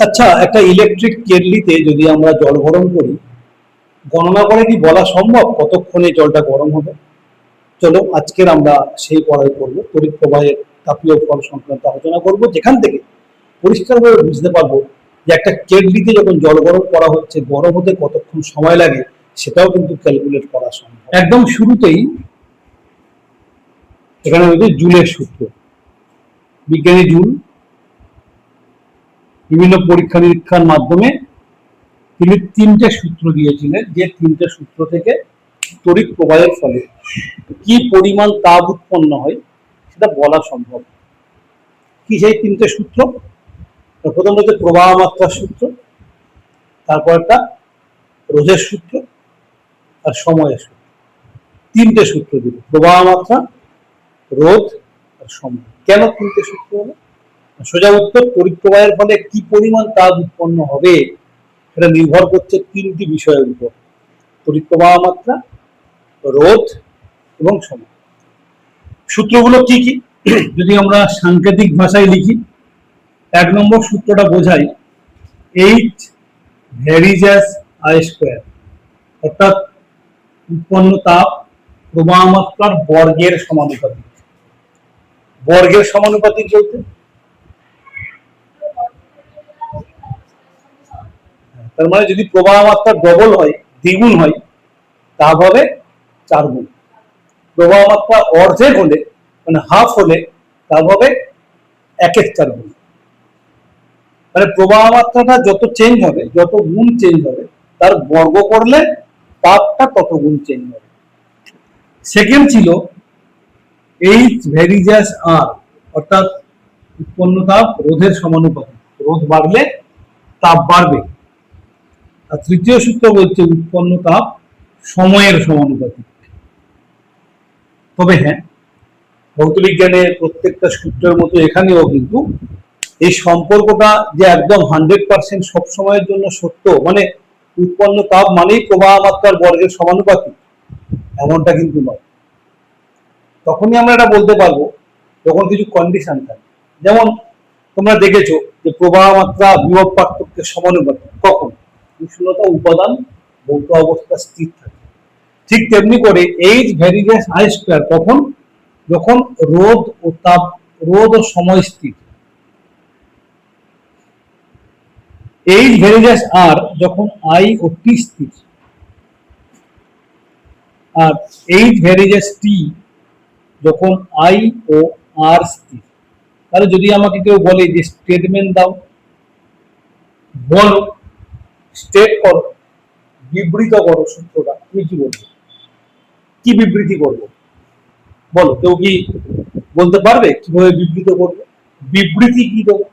আচ্ছা, একটা ইলেকট্রিক কেটলিতে যদি আমরা জল গরম করি, গণনা করে কি বলা সম্ভব কতক্ষণে জলটা গরম হবে? চলো আজকের আমরা সেই পড়াই করবো, তড়িৎ প্রবাহের তাপীয় ফল সংক্রান্ত আলোচনা করব, যেখান থেকে পরিষ্কারভাবে বুঝতে পারবো যে একটা কেটলিতে যখন জল গরম করা হচ্ছে, গরম হতে কতক্ষণ সময় লাগে সেটাও কিন্তু ক্যালকুলেট করা সম্ভব। একদম শুরুতেই এখানে হচ্ছে জুলের সূত্র। বিজ্ঞানী জুল বিভিন্ন পরীক্ষা নিরীক্ষার মাধ্যমে তিনি তিনটে সূত্র দিয়েছিলেন, যে তিনটে সূত্র থেকে তড়িৎ প্রবাহের ফলে কি পরিমাণ তাপ উৎপন্ন হয় সেটা বলা সম্ভব। কি সেই তিনটে সূত্র? প্রথম হচ্ছে প্রবাহ মাত্রার সূত্র, তারপর একটা রোধের সূত্র, আর সময়ের সূত্র। তিনটে সূত্র দিল, প্রবাহ মাত্রা, রোধ আর সময়। কেন তিনটে সূত্র হলো? সোজা উত্তর, তড়িৎ প্রবাহের ফলে কি পরিমাণ তাপ উৎপন্ন হবে সেটা নির্ভর করছে তিনটি বিষয়ের উপর: তড়িৎ প্রবাহ মাত্রা, রোধ এবং সময়। সূত্রগুলো কি কি যদি আমরা সাংকেতিক ভাষায় লিখি, এক নম্বর সূত্রটা বোঝাই H varies as I square, অর্থাৎ উৎপন্ন তাপ প্রবাহ মাত্রার বর্গের সমানুপাতিক। বর্গের সমানুপাতিক বলতে তার মানে যদি প্রবাহ মাত্রা ডবল হয়, দ্বিগুণ হয়, তা হবে 4 গুণ। প্রবাহ মাত্রা অর্ধেক হলে, মানে হাফ হলে, তা হবে 1/4 গুণ। মানে প্রবাহ মাত্রাটা যত চেঞ্জ হবে, যত গুণ চেঞ্জ হবে, তার বর্গ করলে তাপটা তত গুণ চেঞ্জ হবে। সেকেন্ড ছিল এইচ ভ্যারিজাস আর, অর্থাৎ উৎপন্ন তাপ রোধের সমানুপাতিক। রোধ বাড়লে তাপ বাড়বে। আর তৃতীয় সূত্র বলছে উৎপন্ন তাপ সময়ের সমানুপাতিক। তবে হ্যাঁ, ভৌতবিজ্ঞানের প্রত্যেকটা সূত্রের মতো এখানেও কিন্তু এই সম্পর্কটা যে একদম 100% সব সময়ের জন্য সত্য, মানে উৎপন্ন তাপ মানেই প্রবাহ মাত্রার বর্গের সমানুপাতিক, এমনটা কিন্তু নয়। তখনই আমরা এটা বলতে পারবো যখন কিছু কন্ডিশন থাকে। যেমন তোমরা দেখেছো যে প্রবাহ মাত্রা বিভব পার্থক্যের সমানুপাতিক কখন? উষ্ণতা উপাদান ভৌত অবস্থা স্থির থাকে। ঠিক তেমনি করে এইচ ভ্যারিজাস আই স্কোয়ার কখন? যখন রোধ ও তাপ, রোধ ও সময় স্থির। এইচ ভ্যারিজাস আর যখন আই ও টি স্থির। আর এইচ ভ্যারিজাস টি যখন আই ও আর স্থির। তাহলে যদি আমাকে কেউ বলে যে স্টেটমেন্ট দাও, বলো, স্টেট করো, বিবৃত করো সূত্রটা, তুমি কি বলবে? কি বিবৃতি করবো বলো? কেউ কি বলতে পারবে কিভাবে বিবৃত করবে? বিবৃতি কি দেবো?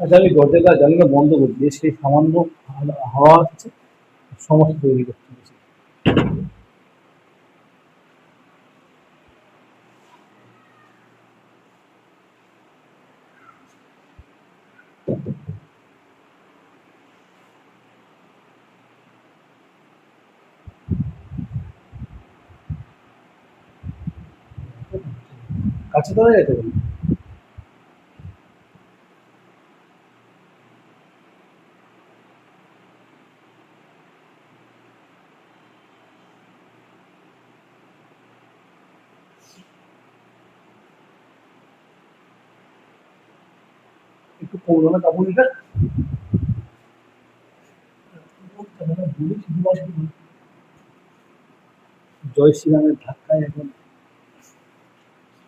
আচ্ছা, আমি দরজাটা জানলা বন্ধ করে দিয়ে সেই সামান্য হাওয়া হচ্ছে, সমস্যা তৈরি করতে হচ্ছে। কাছে তো যেতে পারি। একটু কমলো না কাপড়টা? জয় শ্রীরামের ধাক্কায় এখন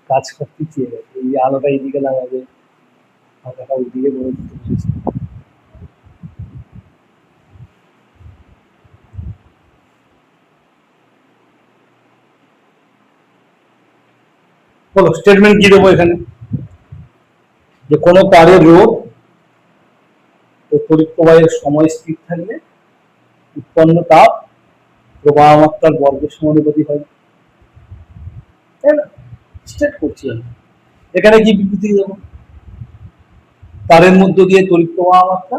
কাজ করতে চেয়ে গেছে। এই আলোটা এইদিকে লাগাবে, হাতাটা ওইদিকে বলে দিতে বলেছে। বলো স্টেটমেন্ট কি দেবো এখানে? যে কোনো তারের রোধ ও তড়িৎ প্রবাহের সময় স্থির থাকলে উৎপন্ন তাপ প্রবাহ মাত্রার বর্গের সমানুপাতিক হয়, তাই না? স্টেট করছি আমি। এখানে কি বিবৃতি দেবো? তারের মধ্য দিয়ে তড়িৎ প্রবাহ মাত্রা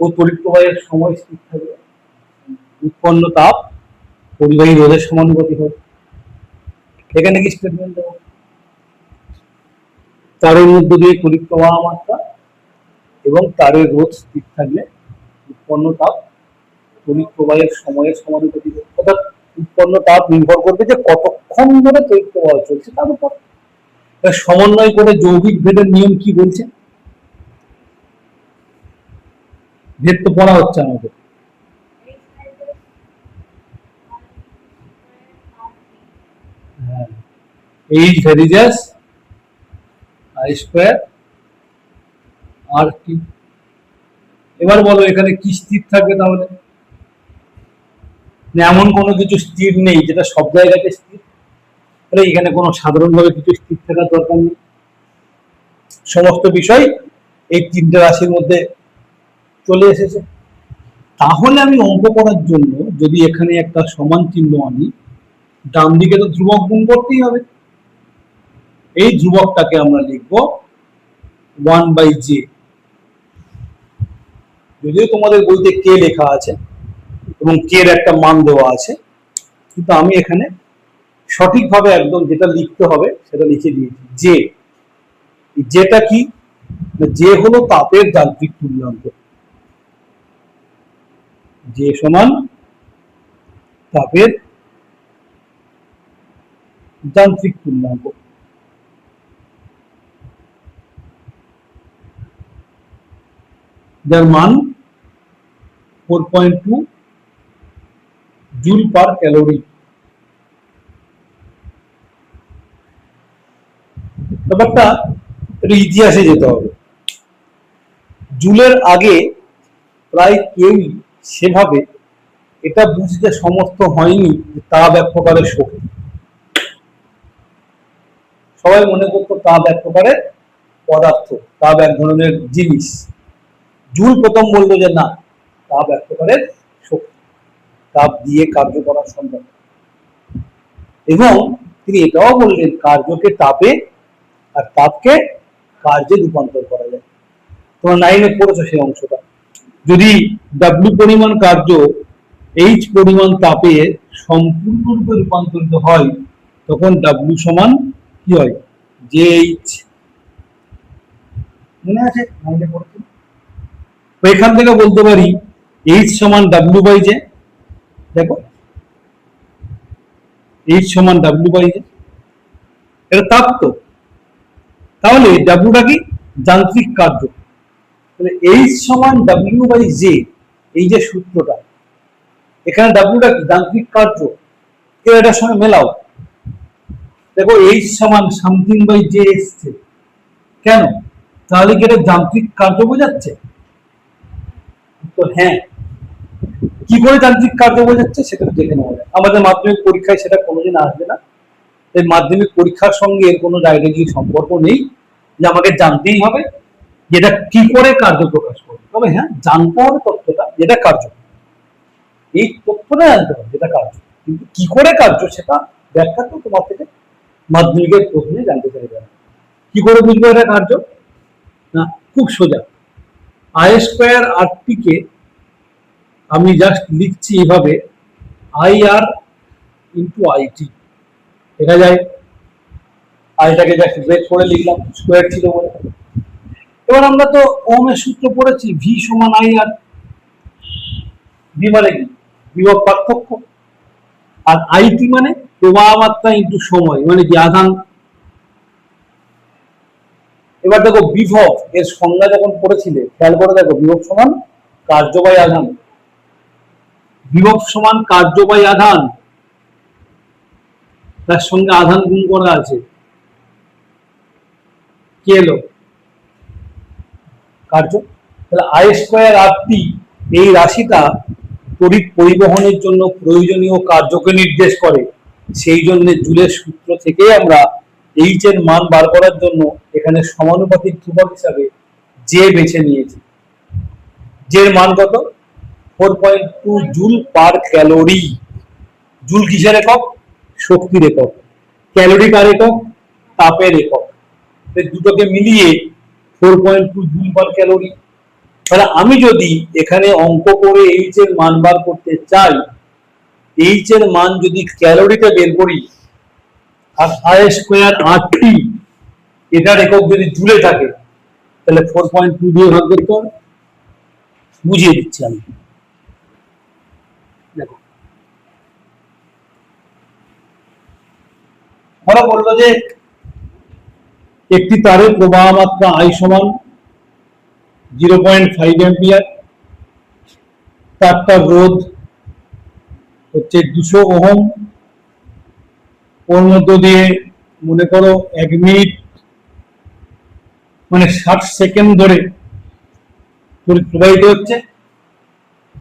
ও তড়িৎ প্রবাহের সময় স্থির থাকবে, উৎপন্ন তাপ পরিবাহী রোধের সমানুপাতিক হবে। এখানে কি স্টেটমেন্ট দেবো? তারের মধ্য দিয়ে তড়িৎ প্রবাহ মাত্রা এবং তারের রোধ স্থির থাকলে উৎপন্ন তাপ তড়িৎ প্রবাহের সময়ের সমানুপাতিক। অর্থাৎ উৎপন্ন তাপ নির্ভর করবে যে কতক্ষণ ধরে তড়িৎ প্রবাহ চলছে তার উপর। সমন্বয় করে যৌগিক ভেদের নিয়ম কি বলছে? ভেদ তো পড়া হচ্ছে আমাদের। H varies I square RT। এবার বলো এখানে কি স্থির থাকবে? তাহলে এমন কোনো কিছু স্থির নেই যেটা সব জায়গাতে স্থির, তাহলে এখানে কোনো সাধারণভাবে কিছু স্থির থাকার দরকার নেই। সমস্ত বিষয় এই তিনটে রাশির মধ্যে চলে এসেছে। তাহলে আমি অঙ্ক করার জন্য যদি এখানে একটা সমান চিহ্ন আনি, ডান দিকে তো ধ্রুবক গুণ করতেই হবে। এই ধ্রুবকটাকে আমরা লিখব 1/j। যদিও তোমাদের বইতে কে লেখা আছে এবং কে এর একটা মান দেওয়া আছে, কিন্তু আমি এখানে সঠিকভাবে একদম যেটা লিখতে হবে সেটা লিখে দিয়েছি। জে, যেটা কি? জে হলো তাপের যান্ত্রিক তুল্যাঙ্ক। জে সমান তাপের যান্ত্রিক তুল্যাঙ্ক। যার মান 4.2 জুল পার ক্যালোরি। ব্যাপারটা একটু ইতিহাসে যেতে হবে। জুলের আগে প্রায় কেউই সেভাবে এটা বুঝতে সমর্থ হয়নি যে তাপ এক প্রকারের শক্তি। সবাই মনে করতো তাপ এক প্রকারের পদার্থ, তাপ এক ধরনের জিনিস। জুল প্রথম বললো যে না, তাপ এক প্রকারের শক্তি, তাপ দিয়ে কার্য করা সম্ভব। এবং তিনি এটাও বললেন কার্যকে তাপে আর তাপকে কার্যে রূপান্তর করা যায়। তোমরা 9-এ পড়েছো সেই অংশটা। যদি W পরিমাণ কার্য H পরিমাণ তাপে সম্পূর্ণরূপে রূপান্তরিত হয়, তখন W সমান কি হয়? JH। মনে আছে? 9-এ পড়েছো। এখান থেকে বলতে পারি H সমান W/J। দেখো H সমান W/J, এটা তাপ তো। তাহলে ডাব্লিউটা কি? যান্ত্রিক কার্য। তাহলে H সমান W/J, এই যে সূত্রটা, এখানে ডাব্লিউটা কি? যান্ত্রিক কার্য। এটার সঙ্গে মেলাও। দেখো H সমান সামথিং বাই J এসছে কেন? তাহলে কি এটা যান্ত্রিক কার্য বোঝাচ্ছে? তো হ্যাঁ, কি করে যান্ত্রিক কার্য বোঝাচ্ছে সেটা দেখে নেওয়া যায়। আমাদের মাধ্যমিক পরীক্ষায় সেটা কোনোদিন আসবে না। এই মাধ্যমিক পরীক্ষার সঙ্গে এর কোনো ডাইরেক্টলি সম্পর্ক নেই যে আমাকে জানতেই হবে যেটা কি করে কার্য প্রকাশ করবে। তবে হ্যাঁ, জানতে হবে তথ্যটা যেটা কার্য, এই তথ্যটা জানতে হবে যেটা কার্য, কিন্তু কি করে কার্য সেটা ব্যাখ্যা তো তোমার থেকে মাধ্যমিকের প্রশ্নে জানতে চাইবে না। কি করে বুঝবো এটা কার্য? না, খুব সোজা। I স্কয়ার RT কে আমি জাস্ট লিখছি এইভাবে, IR ইন্টু IT। দেখা যায় আইটাকে জাস্ট ব্রেক করে লিখলাম, স্কয়ার ছিল বলে। এবার আমরা তো ওহমের সূত্র পড়েছি, ভি সমান IR। ভি মানে কি? বিভব পার্থক্য। আর IT মানে প্রবাহ মাত্রা ইন্টু সময়, মানে কি? আধান। এবার দেখো বিভব এর সংজ্ঞা যখন পড়েছিলে খেয়াল করে দেখো, বিভব সমান কার্য বাই আধান। বিভব সমান কার্য বাই আধান, তার সঙ্গে আধান গুণ করা আছে। কি এলো? কার্য। তাহলে I স্কয়ার RT এই রাশিটা তড়িৎ পরিবহনের জন্য প্রয়োজনীয় কার্যকে নির্দেশ করে। সেই জন্য জুলের সূত্র থেকে আমরা H এর মান বার করার জন্য এখানে সমানুপাতিক ধ্রুবক হিসাবে J বেছে নিয়েছি। J এর মান কত? 4.2 জুল পার ক্যালোরি। জুল কিসের একক? শক্তির একক। ক্যালোরি কার একক? তাপের একক। দুটোকে মিলিয়ে 4.2 জুল পার ক্যালোরি। তাহলে আমি যদি এখানে অঙ্ক করে এইচ এর মান বার করতে চাই, এইচ এর মান যদি ক্যালোরিতে বের করি, আর আই স্কোয়ার আর টি এটার একক যদি জুলে থাকে, তাহলে 4.2 দিয়ে ভাগ করতে হবে। বুঝিয়ে দিচ্ছি আমি, দেখো ওরা বললো যে একটি তারের প্রবাহ মাত্রা আই সমান 0.5 অ্যাম্পিয়ার, তারটার রোধ হচ্ছে 200 ওহম, ওর মধ্য দিয়ে মনে করো 1 মিনিট মানে 60 সেকেন্ড ধরে তড়িৎ প্রবাহিত হচ্ছে,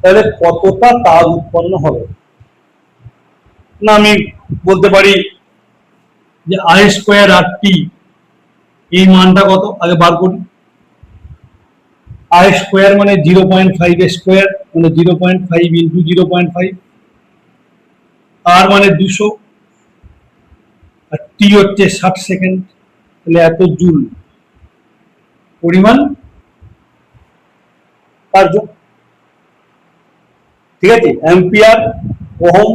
তাহলে কতটা তাপ উৎপন্ন হবে? না আমি বলতে পারি যে আই স্কোয়ার আর টি এই মানটা কত আগে বার করি। আই স্কোয়ার মানে 0.5 স্কোয়ার মানে 0.5 ইন্টু 0.5, আর মানে 200, আর টি হচ্ছে 60 সেকেন্ড, তাহলে এত জুল পরিমাণ কার্য। ঠিক আছে, অ্যাম্পিয়ার, ওহম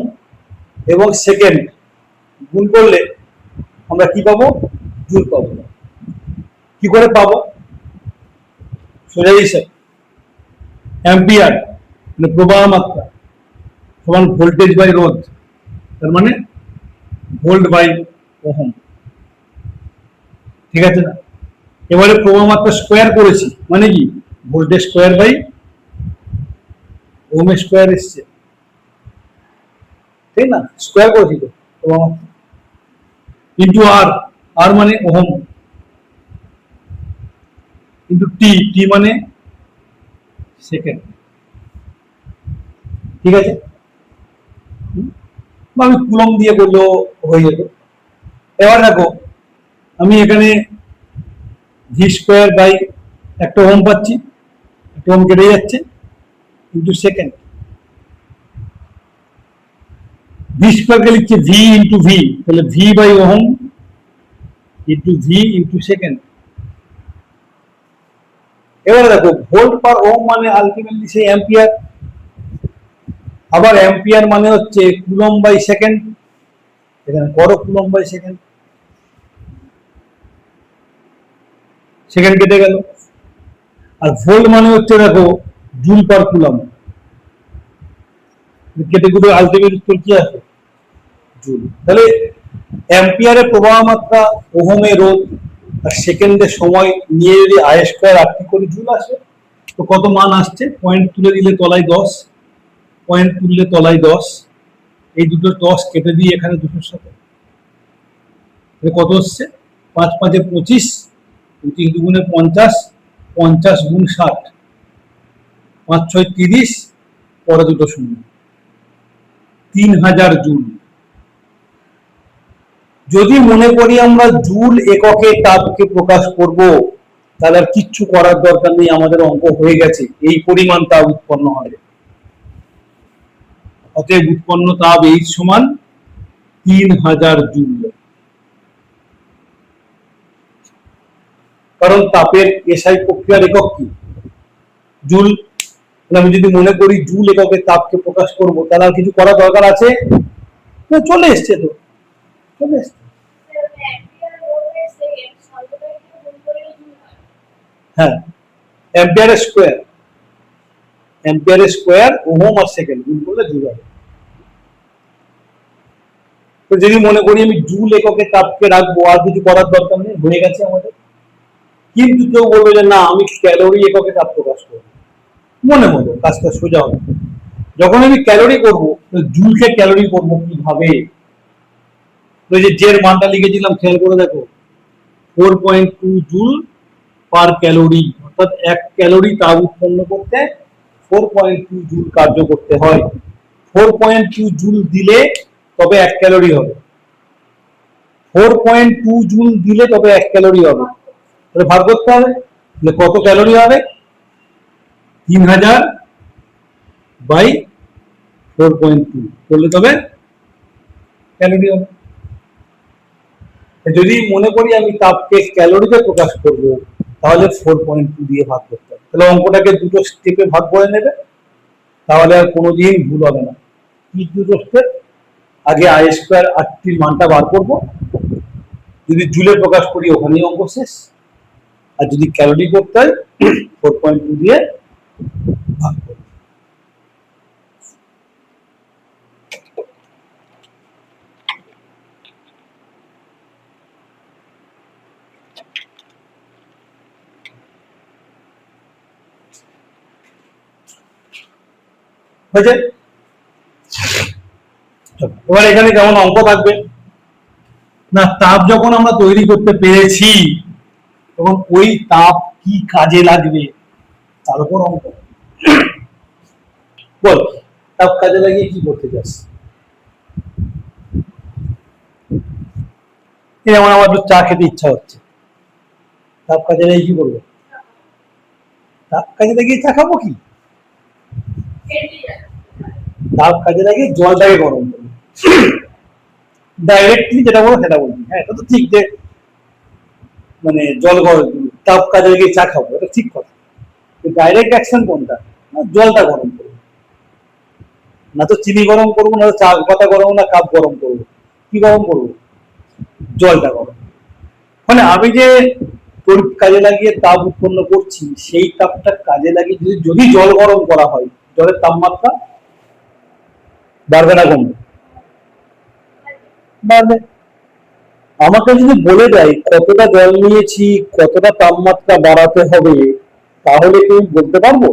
এবং সেকেন্ড গুণ করলে আমরা কি পাবো? জুল পাবো। কি করে পাবো? সোজা হিসাব, অ্যাম্পিয়ার মানে প্রবাহ মাত্রা সমান ভোল্টেজ বাই রোধ, তার মানে ভোল্ট বাই ওহম। ঠিক আছে না? এবারে প্রবাহ মাত্রা স্কোয়ার করেছি মানে কি voltage square by ohm square এসছে, ঠিক না? স্কোয়ার করেছি তো প্রবাহ মাত্রা, ইন্টু আর, আর মানে ওহম, ইন্টু টি, টি মানে সেকেন্ড। ঠিক আছে, আমি কুলম দিয়ে করলেও হয়ে যেত। এবার দেখো আমি এখানে ভি স্কোয়ার বাই একটা ওহম পাচ্ছি, একটা ওহম কেটে যাচ্ছে, ইন্টু সেকেন্ড। ভি স্কোয়ারকে লিখছে ভি ইন্টু ভি, তাহলে V by ohm into V into second. এবারে দেখো ভোল্ট পার ওহম মানে আলটিমেটলি সেই অ্যাম্পিয়ার, আবার অ্যাম্পিয়ার মানে হচ্ছে কুলম বাই সেকেন্ড, এখানে করো কুলম বাই সেকেন্ড, সেকেন্ড কেটে গেল। আর ভোল্ট মানে হচ্ছে দেখো জুল পার কুলম, কেটে কুটে আলটিমেট উত্তর কি আসে? জুল। তাহলে অ্যাম্পিয়ারের প্রবাহ মাত্রা, ওহমের রোধ আর সেকেন্ডের সময় নিয়ে যদি আই স্কোয়ার আর টি করে জুল আসে, তো কত মান আসছে? পয়েন্ট তুলে দিলে তলায় 10, পয়েন্ট তুললে তলায় 10, এই দুটো 10 কেটে দিয়ে এখানে 200 সাথে কত হচ্ছে? 5 5 25, 25 দুগুণে 50, 50 গুণ 60, 5 6 30, পরে দুটো শূন্য, 3000 জুল। যদি মনে করি আমরা জুল এককে তাপকে প্রকাশ করব, তাহলে আর কিচ্ছু করার দরকার নেই, আমাদের অঙ্ক হয়ে গেছে, এই পরিমাণ তাপ উৎপন্ন হবে। অতএব উৎপন্ন তাপ এইচ সমান 3000 জুল। কারণ তাপের এসআই প্রক্রিয়ার একক কি? জুল। আমি যদি মনে করি জুল এককে তাপকে প্রকাশ করব, তাহলে আর কিছু করার দরকার আছে? চলে এসছে তো, চলে এসছে। হ্যাঁ, ampere square, ampere square ohm আর সেকেন্ড গুণ করলে জুল হবে। তো যদি মনে করি আমি জুল এককে তাপকে রাখবো, আর কিছু করার দরকার নেই, হয়ে গেছে আমাদের। কিন্তু কেউ বলবে যে না আমি ক্যালোরি এককে তাপ প্রকাশ করবো, মনে হলো কাজটা সোজা হবে। যখন আমি ক্যালোরি করবো, জুলকে ক্যালোরি করবো কিভাবে? ওই যে জের মানটা লিখেছিলাম, খেয়াল করে দেখো, 4.2 জুল পার ক্যালোরি, অর্থাৎ 1 ক্যালোরি তাপ উৎপন্ন করতে 4.2 জুল কার্য করতে হয়। 4.2 জুল দিলে তবে 1 ক্যালোরি হবে, 4.2 জুল দিলে তবে 1 ক্যালোরি হবে। তাহলে ভাগ করতে হবে, কত ক্যালোরি হবে? 3000 বাই 4.2 করলে তবে ক্যালোরি হবে। যদি মনে করি আমি তাপকে ক্যালোরিতে প্রকাশ করব, তাহলে 4.2 দিয়ে ভাগ করতে হবে। তাহলে অঙ্কটাকে দুটো স্টেপে ভাগ করে নেবে, তাহলে আর কোনোদিন ভুল হবে না। কি দুটো স্টেপ? আগে আই স্কোয়ার আরটির মানটা বার করবো, যদি জুলে প্রকাশ করি ওখানেই অঙ্ক শেষ। আর যদি ক্যালোরি করতে হয় 4.2 দিয়ে ভাগ করবো। হয়েছে? এবার এখানে কেমন অঙ্ক থাকবে না, তাপ যখন আমরা তৈরি করতে পেরেছি তখন ওই তাপ কি কাজে লাগবে তার উপর অঙ্ক। বল, তাপ কাজে লাগিয়ে কি করতে চাস? যেমন আমার একটু চা খেতে ইচ্ছা হচ্ছে, তাপ কাজে লাগিয়ে কি করবো? তাপ কাজে লাগিয়ে চা খাবো কি? তাপ কাজে লাগিয়ে জলটাকে গরম করবো। ডাইরেক্টলি যেটা বলো সেটা বলছি, হ্যাঁ এটা তো ঠিক, যে মানে জল গরম, তাপ কাজে লাগিয়ে চা খাবো, এটা ঠিক কথা। ডাইরেক্ট অ্যাকশন কোনটা? না জলটা গরম করবো, না তো চিনি গরম করবো, না তো চা পাতা গরম, না কাপ গরম করবো। কি গরম করবো? জলটা গরম। মানে আমি যে তড়িৎ কাজে লাগিয়ে তাপ উৎপন্ন করছি, সেই তাপটা কাজে লাগিয়ে যদি যদি জল গরম করা হয়, জলের তাপমাত্রা বাড়বে না কমবে? বাড়বে। আমাকে যদি বলে দেয় কতটা জল নিয়েছি, কতটা তাপমাত্রা বাড়াতে হবে, তাহলে কি আমি বলতে পারবো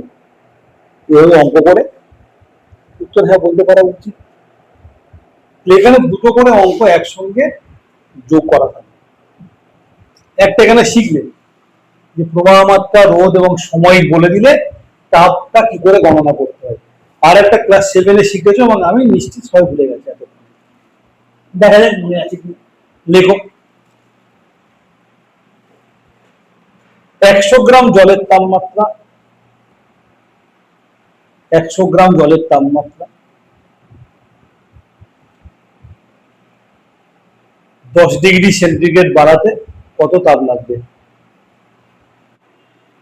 এভাবে অঙ্ক করে? উত্তর হ্যাঁ, বলতে পারা উচিত। এখানে দুটো করে অঙ্ক একসঙ্গে যোগ করা থাকে। একটা এখানে শিখলে যে প্রবাহ মাত্রা, রোধ এবং সময় বলে দিলে তাপটা কি করে গণনা করতে হয়। আর একটা ক্লাস 7-এ শিখেছো, এবং আমি নিশ্চিত সবাই ভুলে গেছে এতক্ষণ। দেখা যাক মনে আছে কি। লেখো। 100 গ্রাম জলের তাপমাত্রা, 100 গ্রাম জলের তাপমাত্রা 10 ডিগ্রি সেন্টিগ্রেড বাড়াতে কত তাপ লাগবে?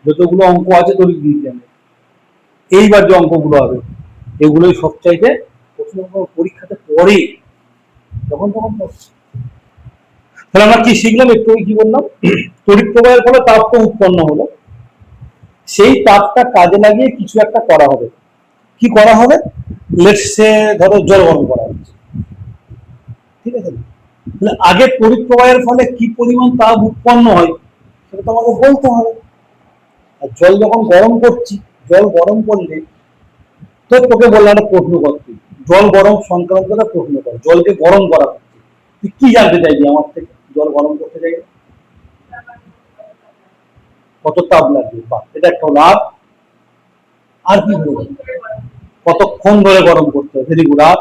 যতগুলো অঙ্ক আছে তড়িৎ বিজ্ঞানে, এইবার যে অঙ্কগুলো হবে এগুলোই সবচাইতে প্রশ্ন পরীক্ষাতে পড়ে, তখন তখন তাহলে আমরা কি শিখলাম একটু? কি বললাম? তড়িৎ প্রবাহের ফলে তাপ তো উৎপন্ন হলো, সেই তাপটা কাজে লাগিয়ে কিছু একটা করা হবে। কি করা হবে? লেটস সে ধরো জল গরম করা হচ্ছে, ঠিক আছে? তাহলে আগে তড়িৎ প্রবাহের ফলে কি পরিমাণ তাপ উৎপন্ন হয় সেটা তো আমাকে বলতে হবে। আর জল যখন গরম করছি, জল গরম করলে তো তোকে বললাম একটা প্রশ্ন করতে, জল গরম সংক্রান্ত একটা প্রশ্ন কর, জলকে গরম করা হচ্ছে, তুই কি জানতে চাইবি আমার থেকে? জল গরম করতে চাইবি কত তাপ লাগবে, বা এটা একটা লাভ। আর কি বলবো? কতক্ষণ ধরে গরম করতে হবে, ভেরি গুড। আর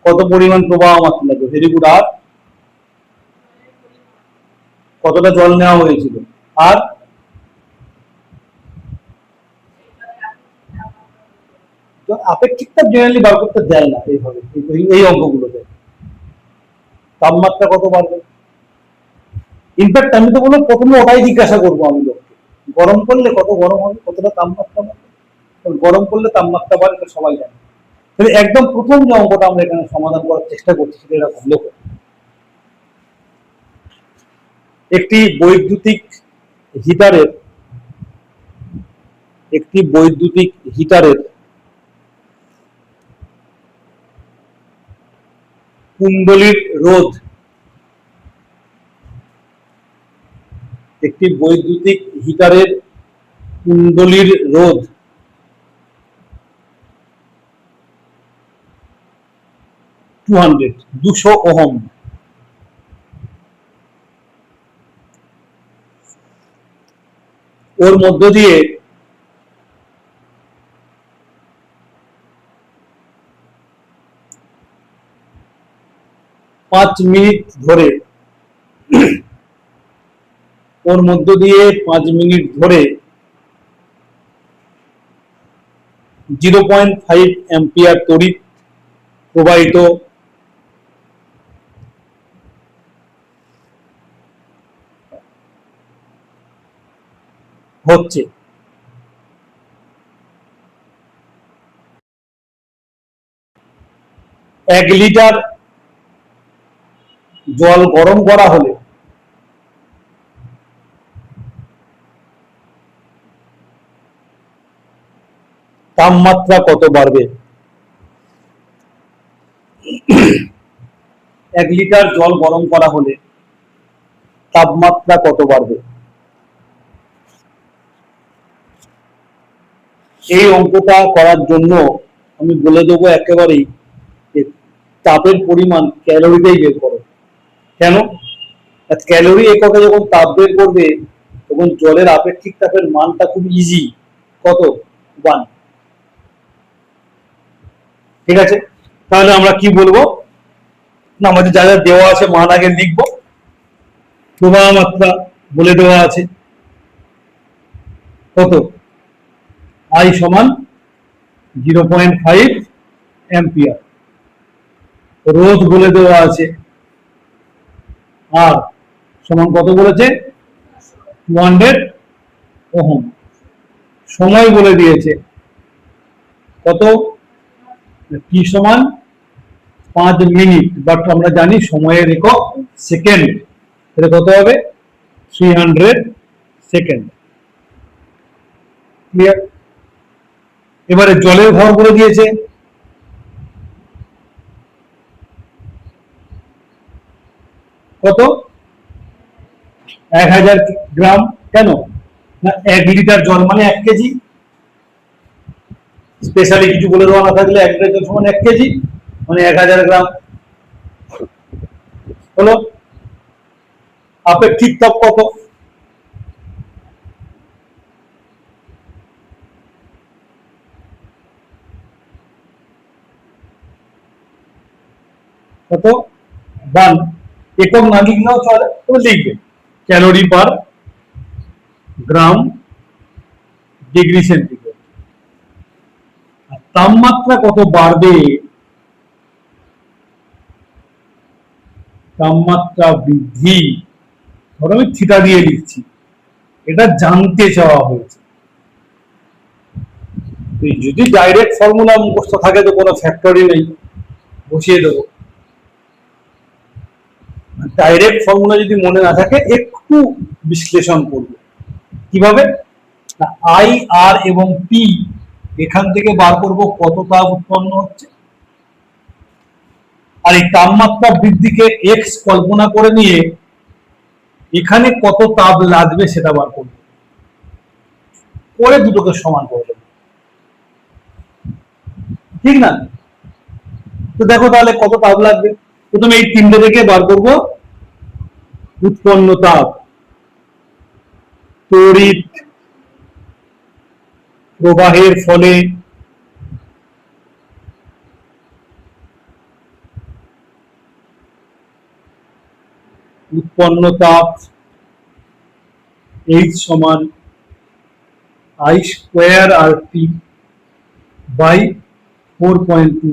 কত পরিমাণ প্রবাহ মাত্রা লাগবে, ভেরি গুড। আর কতটা জল নেওয়া হয়েছিল। আর আপেক্ষিক তাপ জেনারেলি বার করতে দেয় না এইভাবে, এই অঙ্কগুলোতে। তাপমাত্রা কত বাড়বে, ইনফ্যাক্ট আমি তো বলবো প্রথমে ওটাই জিজ্ঞাসা করবো আমি লোককে, গরম করলে কত গরম হবে, কতটা তাপমাত্রা বাড়বে। গরম করলে তাপমাত্রা বাড়ে, এটা সবাই জানে। তাহলে একদম প্রথম যে অঙ্কটা আমরা এখানে সমাধান করার চেষ্টা করছি সেটা এরকম। লেখো, একটি বৈদ্যুতিক হিটারের, একটি বৈদ্যুতিক হিটারের কুণ্ডলীর রোধ, একটি বৈদ্যুতিক হিটারের কুণ্ডলীর রোধ 200 ওহম। ওর মধ্য দিয়ে 5 মিনিট ধরে, ওর মধ্য দিয়ে 5 মিনিট ধরে 0.5 অ্যাম্পিয়ার তড়িৎ প্রবাহিত হচ্ছে। এক লিটার জল গরম করা হলে তাপমাত্রা কত বাড়বে? 1 লিটার জল গরম করা হলে তাপমাত্রা কত বাড়বে? এই অঙ্কটা করার জন্য আমি বলে দেবো একেবারেই তাপের পরিমাণ ক্যালোরিতেই বের করো। কেন? ক্যালোরি এককে যখন তাপ বের করবে তখন জলের আপেক্ষিক তাপের মানটা খুব ইজি, কত? 1। ঠিক আছে, তাহলে আমরা কি বলবো না, আমাদের যা যা দেওয়া আছে মান আগে লিখবো। প্রবাহ মাত্রা বলে দেওয়া আছে কত? I সমান 0.5 অ্যাম্পিয়ার। রোধ বলে দেওয়া আছে আর সমান কত বলেছে? 200 ওহম। সময় বলে দিয়েছে কত? টি সমান 5 মিনিট, বাট আমরা জানি সময়ের একক সেকেন্ড, তাহলে কত হবে? 300 সেকেন্ড। ক্লিয়ার? এবারে জলের ভর বলে দিয়েছে কত? 1000 গ্রাম। কেন না 1 লিটার জল মানে 1 কেজি। স্পেশালি কিছু বলে দেওয়া না থাকলে 1 লিটার জল সমান 1 কেজি মানে 1000 গ্রাম হলো। আপেক্ষিক তাপ কত? কত? 1। একক না লিখলেও চলে, তবে লিখবে ক্যালোরি পার গ্রাম ডিগ্রি সেন্টিগ্রেড। তাপমাত্রা কত বাড়বে? তাপমাত্রা বৃদ্ধি, ধরো আমি থিটা দিয়ে লিখছি, এটা জানতে চাওয়া হয়েছে। যদি ডাইরেক্ট ফর্মুলা মুখস্থ থাকে তো কোনো ফ্যাক্টরি নেই, বসিয়ে দেবো। ডাইরেক্ট ফর্মুলা যদি মনে না থাকে একটু বিশ্লেষণ করবে। কিভাবে? আই, আর এবং পি এখান থেকে বার করব কত তাপ উৎপন্ন হচ্ছে, আর এই তাপমাত্রা বৃদ্ধিকে এক্স কল্পনা করে নিয়ে এখানে কত তাপ লাগবে সেটা বার করব, করে দুটোকে সমান করে দেব। ঠিক না? তো দেখো তাহলে কত তাপ লাগবে। প্রথমে এই তিনটে থেকে বার করব উৎপন্ন তাপ। তড়িৎ প্রবাহের ফলে উৎপন্ন তাপ H সমান I square R T by 4.2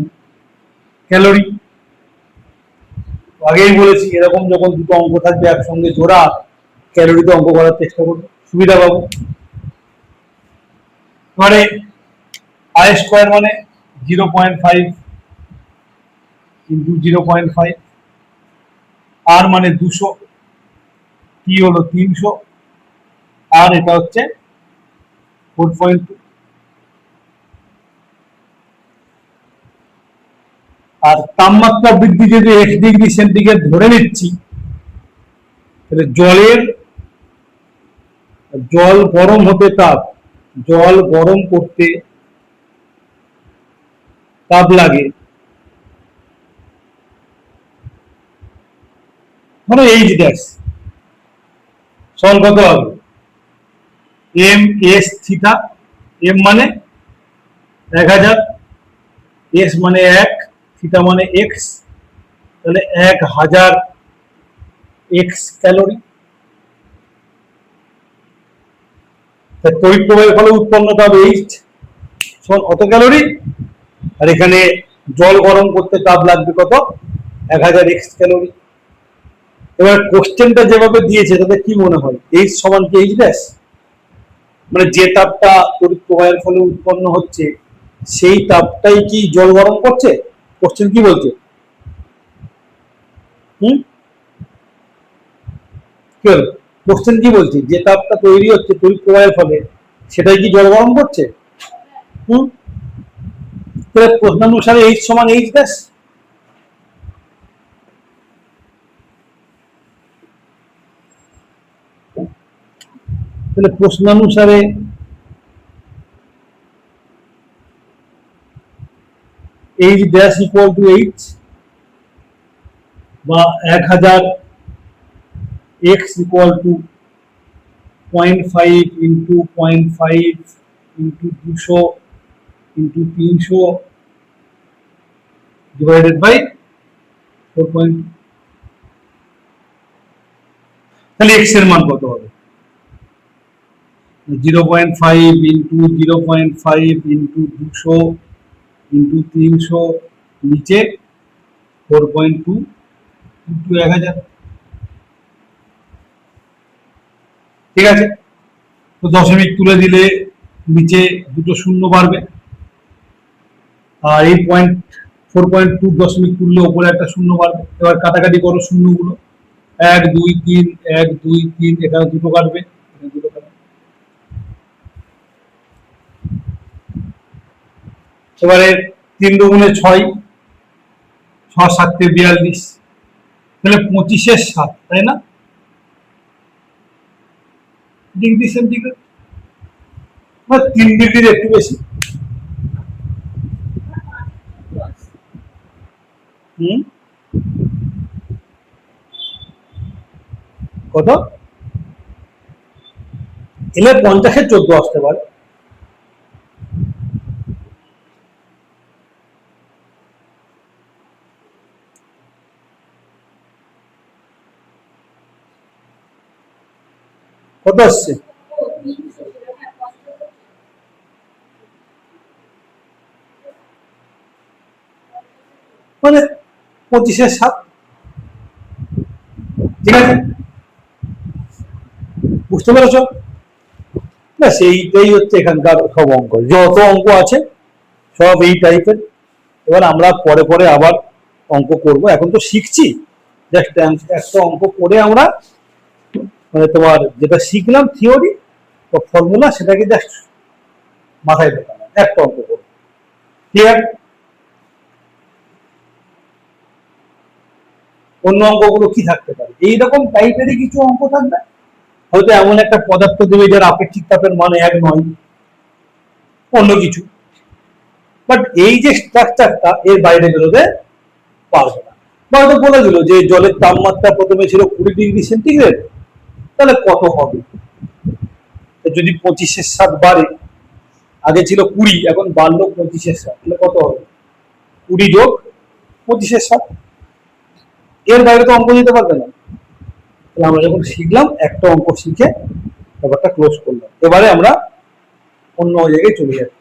calorie. আগেই বলেছি এরকম যখন দুটো অঙ্ক থাকবে একসঙ্গে জোড়া, ক্যালোরিতে অঙ্ক করার চেষ্টা করবো, সুবিধা পাবো। মানে I স্কোয়ার মানে 0.5 ইন্টু 0.5, আর মানে 200, টি হলো 300, আর এটা হচ্ছে 4.2। আর তাপমাত্রা বৃদ্ধি যদি 1 ডিগ্রি সেন্টিগ্রেড ধরে নিচ্ছি, তাহলে জল গরম হতে জল গরম করতে তাপ লাগে মানে এইচ ড্যাশ সমান কত হবে? M S theta. এম মানে 1000, এস মানে 1, থিটা মানে এক্স, তাহলে 1000 এক্স ক্যালোরি। তড়িৎ প্রবাহের ফলে উৎপন্ন তাপ এইচ সমান কত ক্যালোরি, আর এখানে জল গরম করতে তাপ লাগবে কত? 1000 এক্স ক্যালোরি। এবার কোশ্চেনটা যেভাবে দিয়েছে তাতে কি মনে হয় এইচ সমান কি এইচ ড্যাশ? মানে যে তাপটা তড়িৎ প্রবাহের ফলে উৎপন্ন হচ্ছে সেই তাপটাই কি জল গরম করছে? কোশ্চেন কি বলছে? হুম, কি হলো? কোশ্চেন কি বলছে? যে তাপটা তৈরি হচ্ছে তড়িৎ প্রবাহের ফলে সেটাই কি জল গরম করছে? হুম, তাহলে প্রশ্নানুসারে এইচ সমান এইচ ড্যাশ। তাহলে প্রশ্নানুসারে H dash equal to H, বা 1000 x equal to 0.5 into 0.5 into 200 into 300 divided by 4. তাহলে এক্স এর মান কত হবে? 0.5 ইন্টু 0.5 ইন্টু 200 ইন্টু 300 নিচে 4.2 ইন্টু 1000। ঠিক আছে, তো দশমিক তুলে দিলে নিচে দুটো শূন্য বাড়বে, আর এই 4.2 দশমিক তুললে উপরে একটা শূন্য বাড়বে। এবার কাটাকাটি করো শূন্যগুলো, 1 2 3 1 2 3, এখানে দুটো কাটবে, এখানে দুটো কাটবে। এবারে 3 দুগুণে 6, 6 7 42, তাহলে 25 7, তাই না? ডিগ্রি সেন্টিগ্রেড, 3 ডিগ্রির একটু বেশি। কত? এলে 50-এর 14 আসতে পারে। কত আসছে? মানে 25-এর 7। ঠিক আছে, বুঝতে পেরেছ? ব্যাস এইটাই হচ্ছে এখানকার সব অঙ্ক, যত অঙ্ক আছে সব এই টাইপের। এবার আমরা পরে পরে আবার অঙ্ক করব, এখন তো শিখছি, জাস্ট একটা অঙ্ক করে আমরা মানে তোমার যেটা শিখলাম থিওরি বা ফর্মুলা সেটাকে জাস্ট মাথায় ঢোকানো, একটা অঙ্ক করবো। ক্লিয়ার? অন্য অঙ্কগুলো কি থাকতে পারে? এইরকম টাইপেরই কিছু অঙ্ক থাকবে, হয়তো এমন একটা পদার্থ দেবে যার আপেক্ষিক তাপের মান 1 নয়, অন্য কিছু, বাট এই যে স্ট্রাকচারটা এর বাইরে বেরোতে পারবে না। বা হয়তো বলে দিল যে জলের তাপমাত্রা প্রথমে ছিল 20 ডিগ্রি সেন্টিগ্রেড, তাহলে কত হবে? যদি 25-এর 7 বাড়ে, আগে ছিল 20, এখন বাড়লো 25-এর 7, তাহলে কত হবে? 20 যোগ 25-এর 7। এর বাইরে তো অঙ্ক দিতে পারবে না। তাহলে আমরা যখন শিখলাম একটা অঙ্ক শিখে ব্যাপারটা ক্লোজ করলাম, এবারে আমরা অন্য জায়গায় চলে যাচ্ছি।